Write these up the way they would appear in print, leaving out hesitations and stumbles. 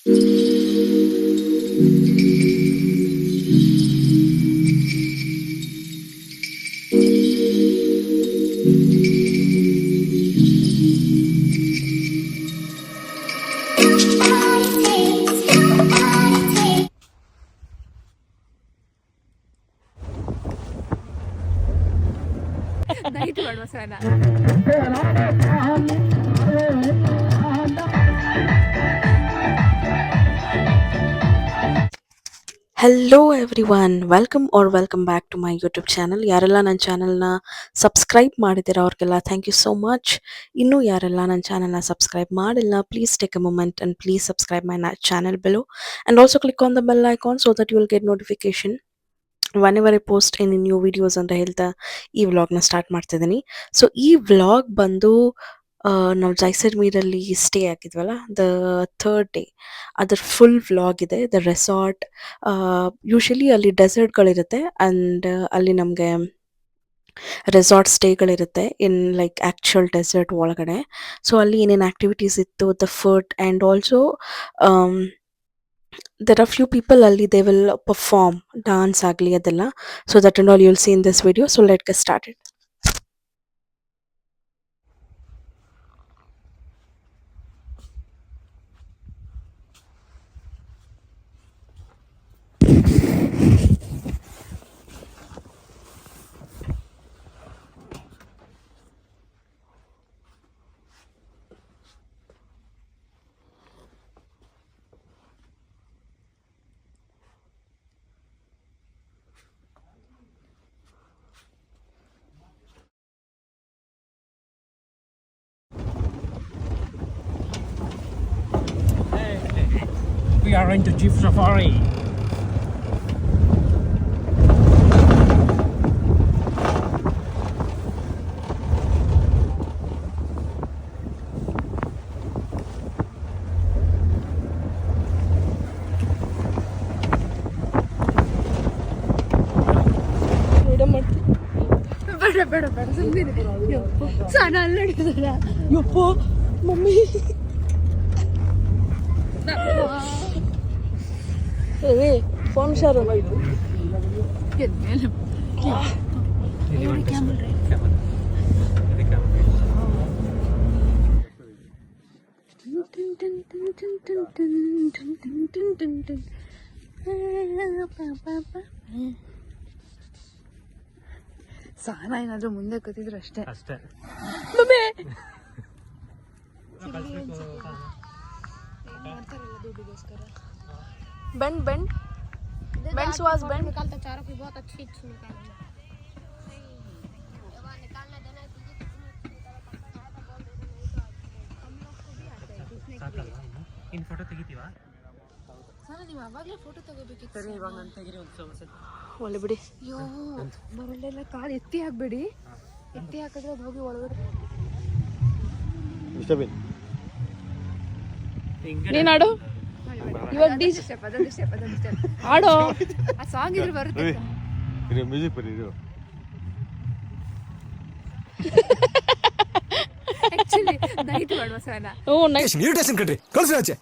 Night ಮಾಡುವ ಸನ hello everyone welcome back to my YouTube channel. ಯಾರೆಲ್ಲ ನನ್ನ ಚಾನಲ್ನ ಸಬ್ಸ್ಕ್ರೈಬ್ ಮಾಡಿದ್ದೀರ ಅವ್ರಿಗೆಲ್ಲ ಥ್ಯಾಂಕ್ ಯು ಸೋ ಮಚ್. ಇನ್ನೂ ಯಾರೆಲ್ಲ ನನ್ನ ಚಾನಲ್ನ ಸಬ್ಸ್ಕ್ರೈಬ್ ಮಾಡಿಲ್ಲ, please take a moment and please subscribe my channel below and also click on the bell icon so that you will get notification whenever I post any new videos ಅಂತ ಹೇಳ್ತಾ ಈ ವ್ಲಾಗ್ನ start ಮಾಡ್ತಿದ್ದೀನಿ. So ಈ vlog ಬಂದು ನಾವು ಜೈಸಲ್ಮೇರಲ್ಲಿ stay ಆಗಿದ್ವಲ್ಲ, ದ ಥರ್ಡ್ ಡೇ ಅದರ ಫುಲ್ ವ್ಲಾಗ್ ಇದೆ. ದ ರೆಸಾರ್ಟ್, ಯೂಶಲಿ ಅಲ್ಲಿ ಡೆಸರ್ಟ್ಗಳಿರುತ್ತೆ ಆ್ಯಂಡ್ ಅಲ್ಲಿ ನಮಗೆ ರೆಸಾರ್ಟ್ ಸ್ಟೇಗಳಿರುತ್ತೆ ಇನ್ ಲೈಕ್ ಆ್ಯಕ್ಚುಯಲ್ ಡೆಸರ್ಟ್ ಒಳಗಡೆ. ಸೊ ಅಲ್ಲಿ ಏನೇನು ಆ್ಯಕ್ಟಿವಿಟೀಸ್ ಇತ್ತು, the food and also there are few people alli they will perform dance agli adella, so that and all you'll see in this video. So let's get started. We are into Jeep Safari. ಬೇಡ ಬೇಡ ಬೇಡ ಸುಮ್ಮನೆ ಸನ ಅಲ್ಲಡಿಸಲ್ಲ ಯಪ್ಪ mummy ಏ phone share ಸಹನ ಏನಾದ್ರೂ ಮುಂದೆ ಕೂತಿದ್ರು ಅಷ್ಟೇ. Bend bend bend Suhas bend निकालता चारों की बहुत अच्छी निकालना इन फोटो ತೆಗಿತೀವಾ? ಸಹನ ನೀವು ಅವಾಗಲೇ ಫೋಟೋ ತಗೋಬೇಕಿತ್ತು. ಸರಿ ಇವಾಗ ನಾನು ತೆಗಿರಿ ಒಂದು ಒಳ್ಳೆ ಬಿಡಿ. ಅಯ್ಯೋ ಬರಲ್ಲೆಲ್ಲ ಕಾಲು ಎತ್ತಿ ಹಾಕ್ಬೇಡಿ, ಎತ್ತಿ ಹಾಕಿದ್ರೆ ಅದು ಹೋಗಿ ಒಳಗಡೆ. ನೀನು ಆಡು ಇವಾಗ ಅದೊಂದು ಸ್ಟೆಪ್ ಆಡೋ. ಆ ಸಾಂಗ್ ಇದ್ರೆ ಬರುತ್ತೆ. ಮ್ಯೂಸಿಕ್ ಬರೀ ಆಕ್ಚುಲಿ ನೈಟ್ ಮಾಡುವ ಸಹನ. ಹ್ಞೂ ನೈಟ್ ಇನ್ವಿಟೇಷನ್ ಕಟ್ರಿ ಕಳ್ಸಿ ಆಚೆ.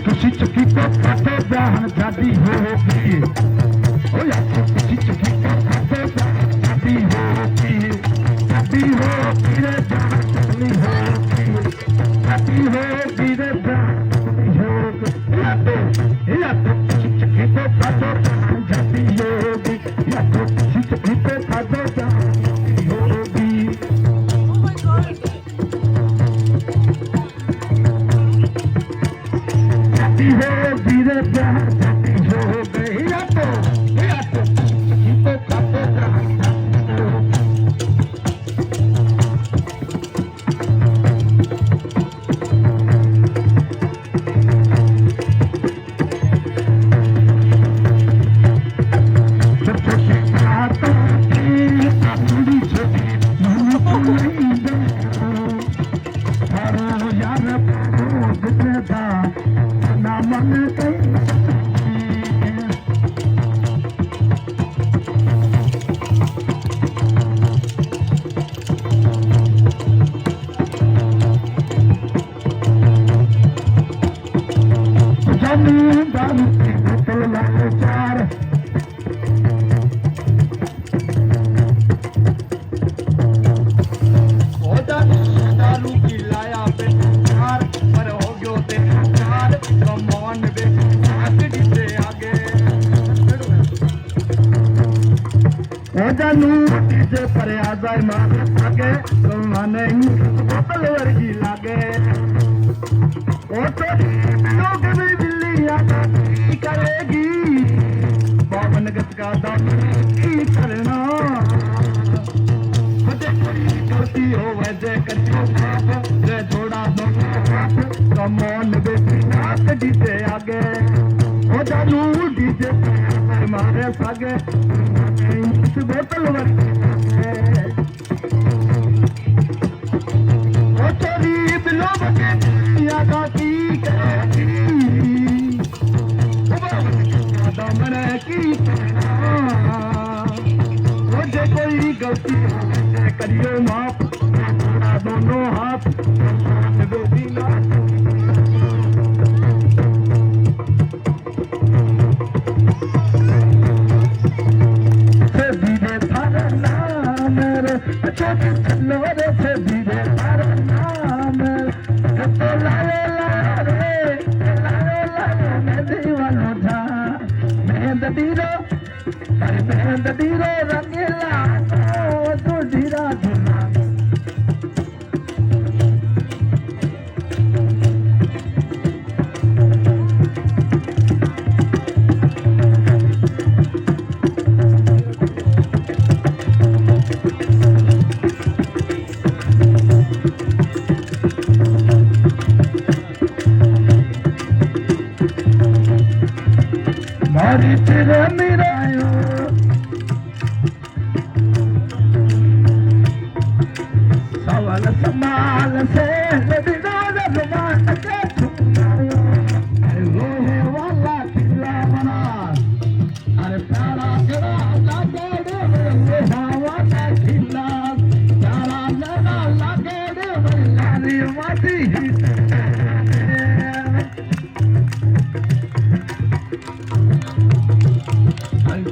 ਤੁਸੀਂ ਚੱਕੀ ਕੋ ਖਾਤੇ ਜਾਨ ਜਾਦੀ ਹੋਗੀ ਓ ਯਾ ਤੁਸੀਂ ਚੱਕੀ ਕੋ ਖਾਤੇ ਜਾਨ ਜਾਦੀ ਹੋਗੀ ਜਾਦੀ ਹੋਗੀ ਰੇ ਜਾਨ ਚਲੀ ਹੋਗੀ ਜਾਦੀ ਹੋਗੀ ਰੇ ਜਾਨ ਚਲੀ ਹੋਗੀ ਯਾ ਤੁਸੀਂ ਚੱਕੀ ਕੋ ਖਾਤੇ ਜਾਨ ਜਾਦੀ ਹੋਗੀ ਯਾ ਤੁਸੀਂ ਚੱਕੀ ਕੋ ਖਾਤੇ ਜਾਨ ਜਾਦੀ ਹੋਗੀ हो धीरे प्यार हो गई या तो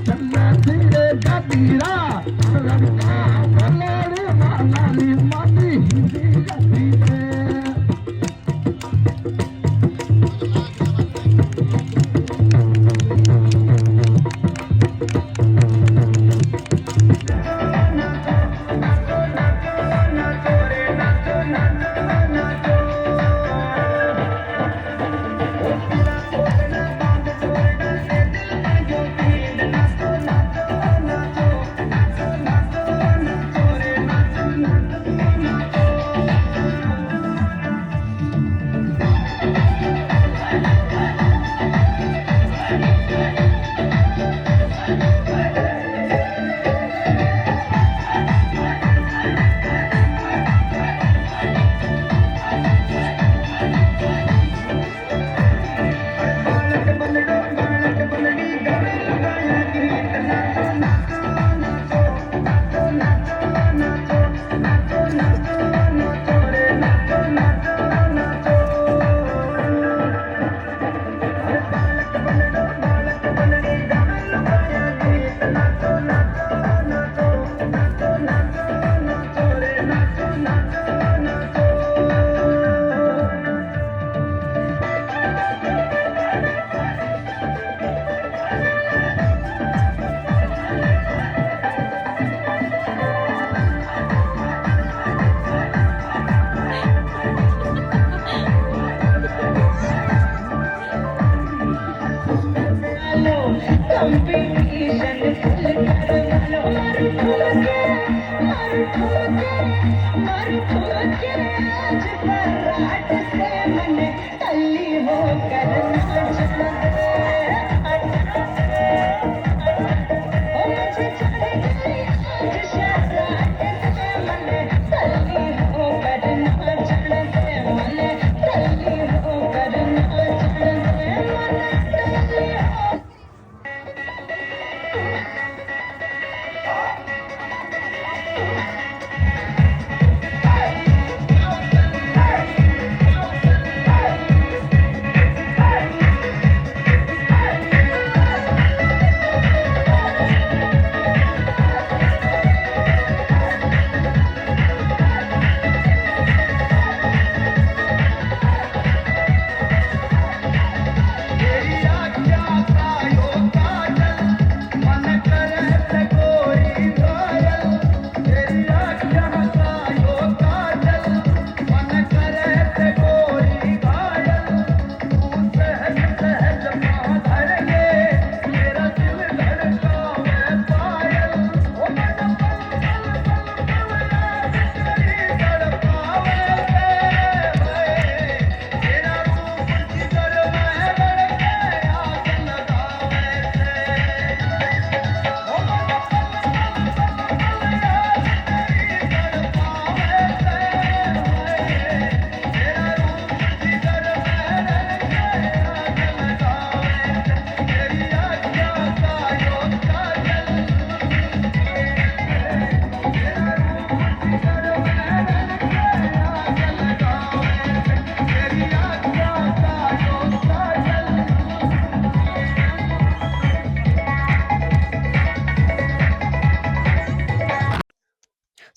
चलना धीरे गतीरा लड़का बलड़ी मानाली मानी हिंदी गती में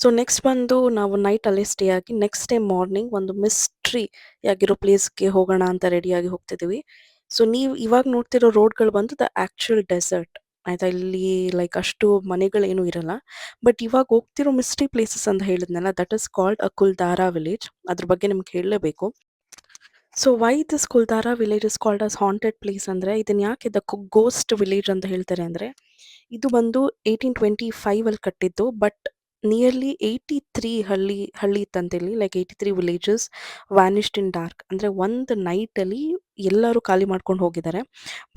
ಸೊ ನೆಕ್ಸ್ಟ್ ಬಂದು ನಾವು ನೈಟ್ ಅಲ್ಲೇ ಸ್ಟೇ ಆಗಿ ನೆಕ್ಸ್ಟ್ ಡೇ ಮಾರ್ನಿಂಗ್ ಒಂದು ಮಿಸ್ಟ್ರಿ ಆಗಿರೋ ಪ್ಲೇಸ್ಗೆ ಹೋಗೋಣ ಅಂತ ರೆಡಿಯಾಗಿ ಹೋಗ್ತಿದ್ದೀವಿ. ಸೊ ನೀವು ಇವಾಗ ನೋಡ್ತಿರೋ ರೋಡ್ಗಳು ಬಂದು ದ ಆಕ್ಚುಯಲ್ ಡೆಸರ್ಟ್ ಆಯ್ತಾ. ಇಲ್ಲಿ ಲೈಕ್ ಅಷ್ಟು ಮನೆಗಳೇನು ಇರಲ್ಲ. ಬಟ್ ಇವಾಗ ಹೋಗ್ತಿರೋ ಮಿಸ್ಟ್ರಿ ಪ್ಲೇಸಸ್ ಅಂತ ಹೇಳಿದ್ನಲ್ಲ, that is called a Kuldhara village. ಅದ್ರ ಬಗ್ಗೆ ನಿಮ್ಗೆ ಹೇಳಲೇಬೇಕು. So why this Kuldhara village is called as haunted place ಅಂದರೆ ಇದನ್ನ ಯಾಕೆ ದ ಗೋಸ್ಟ್ ವಿಲೇಜ್ ಅಂತ ಹೇಳ್ತಾರೆ ಅಂದರೆ, ಇದು ಬಂದು 1825 ಅಲ್ಲಿ ಕಟ್ಟಿದ್ದು. ಬಟ್ ನಿಯರ್ಲಿ 83 ಹಳ್ಳಿ ಇತ್ತಂತೆ ಇಲ್ಲಿ, ಲೈಕ್ 83 ವಿಲೇಜಸ್ ವ್ಯಾನಿಶ್ಡ್ ಇನ್ ಡಾರ್ಕ್. ಅಂದರೆ ಒಂದು ನೈಟಲ್ಲಿ ಎಲ್ಲರೂ ಖಾಲಿ ಮಾಡ್ಕೊಂಡು ಹೋಗಿದ್ದಾರೆ.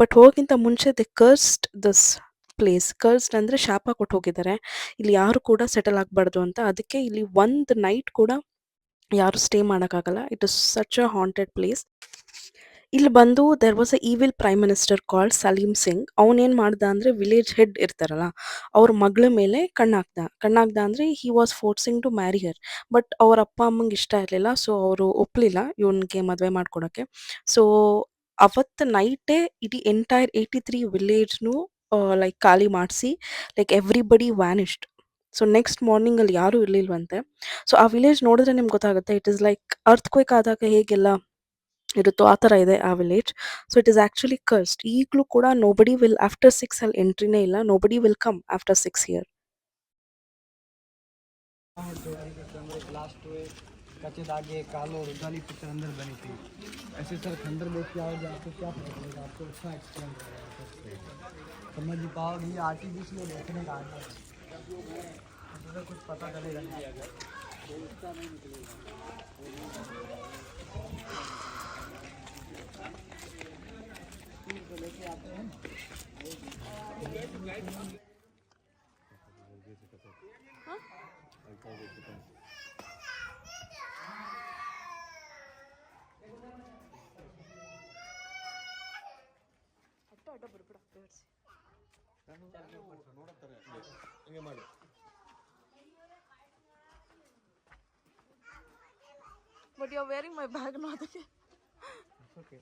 ಬಟ್ ಹೋಗಿಂತ ಮುಂಚೆ ದೆ ಕರ್ಸ್ಡ್ ದಿಸ್ ಪ್ಲೇಸ್. ಕರ್ಸ್ಡ್ ಅಂದರೆ ಶಾಪ ಕೊಟ್ಟು ಹೋಗಿದ್ದಾರೆ, ಇಲ್ಲಿ ಯಾರು ಕೂಡ ಸೆಟಲ್ ಆಗಬಾರ್ದು ಅಂತ. ಅದಕ್ಕೆ ಇಲ್ಲಿ ಒಂದು ನೈಟ್ ಕೂಡ ಯಾರು ಸ್ಟೇ ಮಾಡೋಕ್ಕಾಗಲ್ಲ. It is such a haunted place. ಇಲ್ಲಿ ಬಂದು there was a evil prime minister called Salim Singh. ಅವನೇನು ಮಾಡ್ದ ಅಂದರೆ ವಿಲೇಜ್ ಹೆಡ್ ಇರ್ತಾರಲ್ಲ ಅವ್ರ ಮಗಳ ಮೇಲೆ ಕಣ್ಣಾಕ್ದ ಅಂದರೆ he was forcing to marry her. But ಅವ್ರ ಅಪ್ಪ ಅಮ್ಮಂಗೆ ಇಷ್ಟ ಇರಲಿಲ್ಲ, ಸೊ ಅವರು ಒಪ್ಪಲಿಲ್ಲ ಇವನಿಗೆ ಮದುವೆ ಮಾಡ್ಕೊಡೋಕ್ಕೆ. ಸೊ ಅವತ್ತು ನೈಟೇ ಇಡೀ ಎಂಟೈರ್ 83 ವಿಲೇಜ್ನು ಲೈಕ್ ಖಾಲಿ ಮಾಡಿಸಿ like everybody vanished. So next morning ಅಲ್ಲಿ ಯಾರೂ ಇರ್ಲಿಲ್ವಂತೆ. ಸೊ ಆ ವಿಲೇಜ್ ನೋಡಿದ್ರೆ ನಿಮ್ಗೆ ಗೊತ್ತಾಗುತ್ತೆ, ಇಟ್ ಇಸ್ ಲೈಕ್ ಅರ್ತ್ಕ್ವೇಕ್ ಆದಾಗ ಹೇಗೆಲ್ಲ ಇರುತ್ತೋ ಆ ಥರ ಇದೆ ಆ village. So it is actually cursed. ಈಗಲೂ ಕೂಡ ನೋಬಡಿ ವಿಲ್ ಆಫ್ಟರ್ 6 ಅಲ್ಲಿ ಎಂಟ್ರಿನೇ ಇಲ್ಲ, nobody will come after 6 year. Last हुए कच्चे धागे कालो और उजाली पिक्चर अंदर बनी थी। ऐसे सर खंडर देख के आओगे आपको क्या पता चलेगा, आपको अच्छा एक्सप्लेन करेगा, समझ ही पाओगे। ये आर्टिफिशियल देखने का आता है, तो कुछ पता चलेगा नहीं। लेके आते हैं But you're wearing my bag, not okay. okay.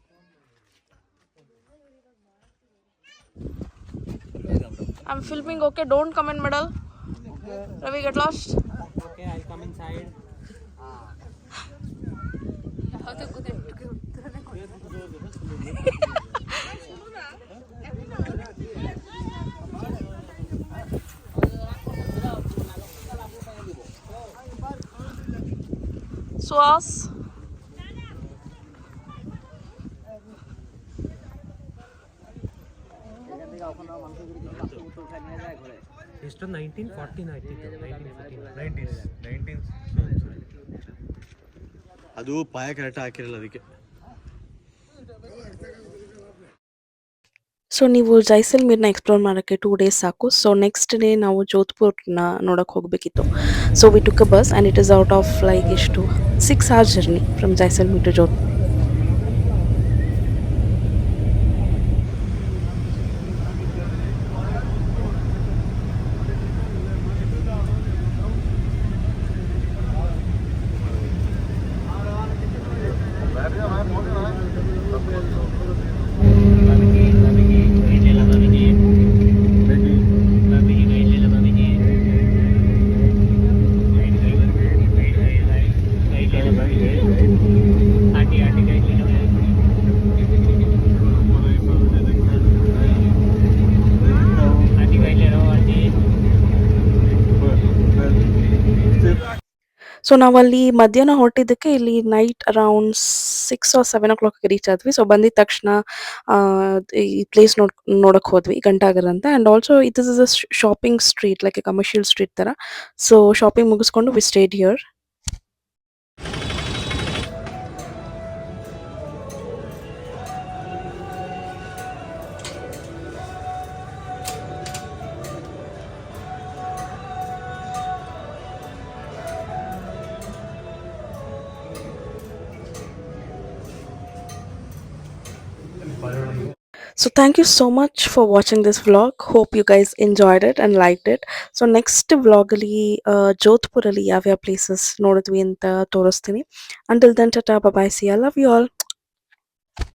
I'm filming, okay? Don't come in middle. Okay. Ravi, get lost. Okay, I'll come inside. Suas. ಎಷ್ಟು 1914 ಆಯ್ತಿತ್ತು, 1914 ಅದು ಪಾಯ ಕರೆಕ್ಟ್ ಹಾಕಿರಲ್ಲ ಅದಕ್ಕೆ. ಸೊ ನೀವು ಜೈಸಲ್ಮೇರ್ನ ಎಕ್ಸ್ಪ್ಲೋರ್ ಮಾಡೋಕ್ಕೆ 2 ಡೇಸ್ ಸಾಕು. ಸೊ ನೆಕ್ಸ್ಟ್ ಡೇ ನಾವು ಜೋಧ್ಪುರ್ನ ನೋಡೋಕೆ ಹೋಗಬೇಕಿತ್ತು. So we took a bus and it is out of like ಎಷ್ಟು 6 hours journey from Jaisalmer to Jodhpur. So ನಾವಲ್ಲಿ ಮಧ್ಯಾಹ್ನ ಹೊರಟಿದ್ದಕ್ಕೆ ಇಲ್ಲಿ night around 6 or 7 o'clock reach ಆದ್ವಿ. ಸೊ ಬಂದಿದ ತಕ್ಷಣ ಈ ಪ್ಲೇಸ್ ನೋಡಕ್ ಹೋದ್ವಿ, ಘಂಟಾಘರ್ ಅಂತ. And also it is a shopping street, like a commercial street ಥರ. ಸೊ ಶಾಪಿಂಗ್ ಮುಗಿಸ್ಕೊಂಡು we stayed here. So thank you so much for watching this vlog. Hope you guys enjoyed it and liked it. So next vlog ಅಲ್ಲಿ ಜೋಧ್ಪುರ್ ಅಲ್ಲಿ ಯಾವ್ಯಾವ places ನೋಡಿದ್ವಿ ಅಂತ ತೋರಿಸ್ತೀನಿ. Until then, tata, bye bye, see you, love you all.